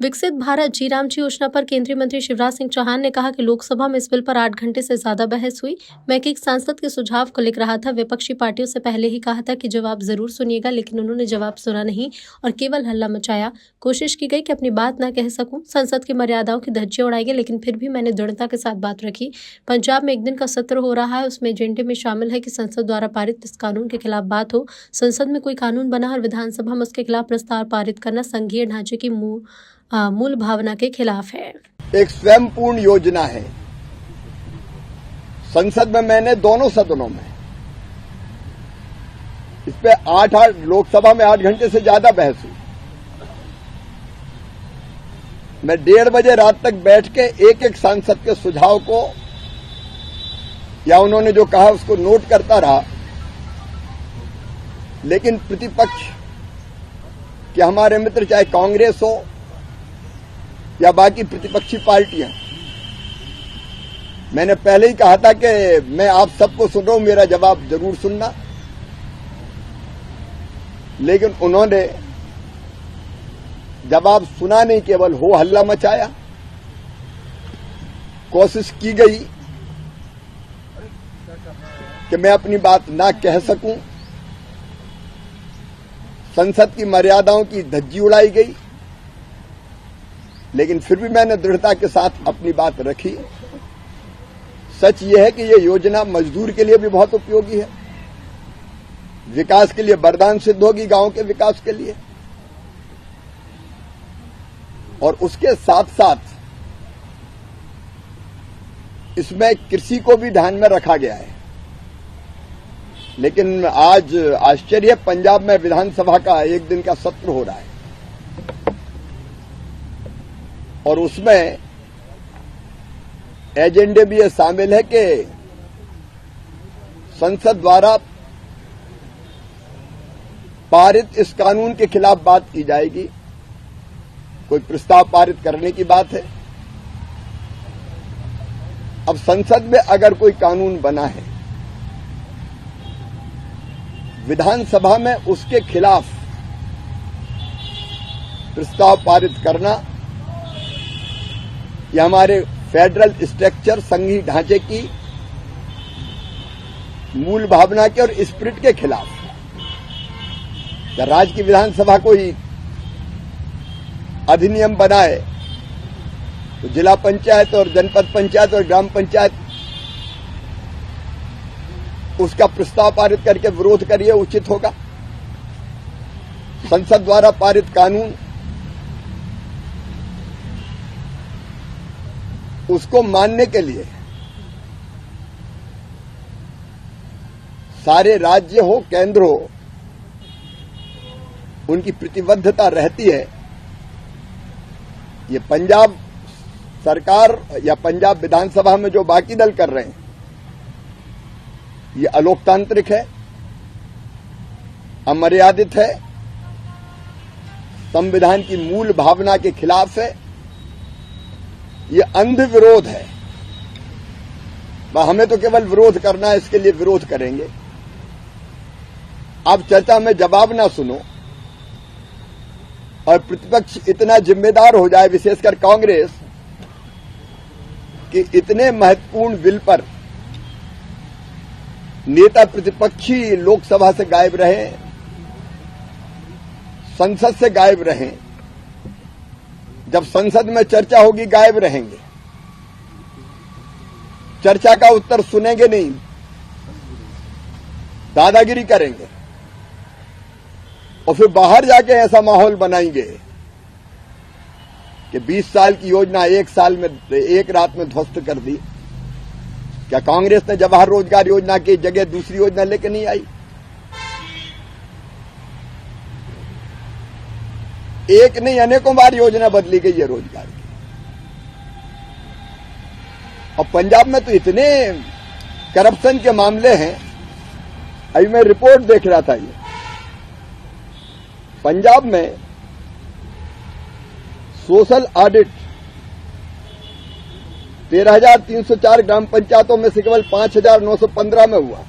विकसित भारत जी राम जी योजना पर केंद्रीय मंत्री शिवराज सिंह चौहान ने कहा कि लोकसभा में इस बिल पर 8 घंटे से ज्यादा बहस हुई। मैं एक सांसद के सुझाव को लिख रहा था। विपक्षी पार्टियों से पहले ही कहा था कि जवाब जरूर सुनिएगा, लेकिन उन्होंने जवाब सुना नहीं और केवल हल्ला मचाया। कोशिश की गई कि अपनी बात न कह सकूं, संसद की मर्यादाओं की धज्जियां उड़ाई गई, लेकिन फिर भी मैंने दृढ़ता के साथ बात रखी। पंजाब में एक दिन का सत्र हो रहा है, उसमें एजेंडे में शामिल है कि संसद द्वारा पारित इस कानून के खिलाफ बात हो। संसद में कोई कानून बना और विधानसभा में उसके खिलाफ प्रस्ताव पारित करना संघीय ढांचे की मूल भावना के खिलाफ है। एक स्वयंपूर्ण योजना है। संसद में मैंने दोनों सदनों में इस पे लोकसभा में 8 घंटे से ज्यादा बहस हुई। मैं 1:30 बजे रात तक बैठ के एक सांसद के सुझाव को या उन्होंने जो कहा उसको नोट करता रहा, लेकिन प्रतिपक्ष कि हमारे मित्र चाहे कांग्रेस हो या बाकी प्रतिपक्षी पार्टियां, मैंने पहले ही कहा था कि मैं आप सबको सुन रहा हूं, मेरा जवाब जरूर सुनना। लेकिन उन्होंने जवाब सुना नहीं, केवल हो हल्ला मचाया। कोशिश की गई कि मैं अपनी बात ना कह सकूं, संसद की मर्यादाओं की धज्जी उड़ाई गई, लेकिन फिर भी मैंने दृढ़ता के साथ अपनी बात रखी। सच यह है कि यह योजना मजदूर के लिए भी बहुत उपयोगी है, विकास के लिए वरदान सिद्ध होगी, गांव के विकास के लिए। और उसके साथ साथ इसमें कृषि को भी ध्यान में रखा गया है। लेकिन आज आश्चर्य, पंजाब में विधानसभा का एक दिन का सत्र हो रहा है और उसमें एजेंडे भी ये शामिल है कि संसद द्वारा पारित इस कानून के खिलाफ बात की जाएगी। कोई प्रस्ताव पारित करने की बात है। अब संसद में अगर कोई कानून बना है, विधानसभा में उसके खिलाफ प्रस्ताव पारित करना, यह हमारे फेडरल स्ट्रक्चर, संघीय ढांचे की मूल भावना के और स्पिरिट के खिलाफ है। या राज्य की विधानसभा कोई अधिनियम बनाए तो जिला पंचायत और जनपद पंचायत और ग्राम पंचायत उसका प्रस्ताव पारित करके विरोध करिए, उचित होगा। संसद द्वारा पारित कानून उसको मानने के लिए सारे राज्य हो, केंद्र हो, उनकी प्रतिबद्धता रहती है। ये पंजाब सरकार या पंजाब विधानसभा में जो बाकी दल कर रहे हैं, ये अलोकतांत्रिक है, अमर्यादित है, संविधान की मूल भावना के खिलाफ है, ये अंध विरोध है। हमें तो केवल विरोध करना है, इसके लिए विरोध करेंगे। आप चर्चा में जवाब ना सुनो और प्रतिपक्ष इतना जिम्मेदार हो जाए, विशेषकर कांग्रेस, कि इतने महत्वपूर्ण बिल पर नेता प्रतिपक्षी लोकसभा से गायब रहे, संसद से गायब रहे। जब संसद में चर्चा होगी गायब रहेंगे, चर्चा का उत्तर सुनेंगे नहीं, दादागिरी करेंगे और फिर बाहर जाके ऐसा माहौल बनाएंगे कि 20 साल की योजना 1 साल में, 1 रात में ध्वस्त कर दी। क्या कांग्रेस ने जवाहर रोजगार योजना की जगह दूसरी योजना लेकर नहीं आई? एक नहीं, अनेकों बार योजना बदली गई है रोजगार की। और पंजाब में तो इतने करप्शन के मामले हैं। अभी मैं रिपोर्ट देख रहा था, ये पंजाब में सोशल ऑडिट 13,304 ग्राम पंचायतों में से केवल 5,915 में हुआ।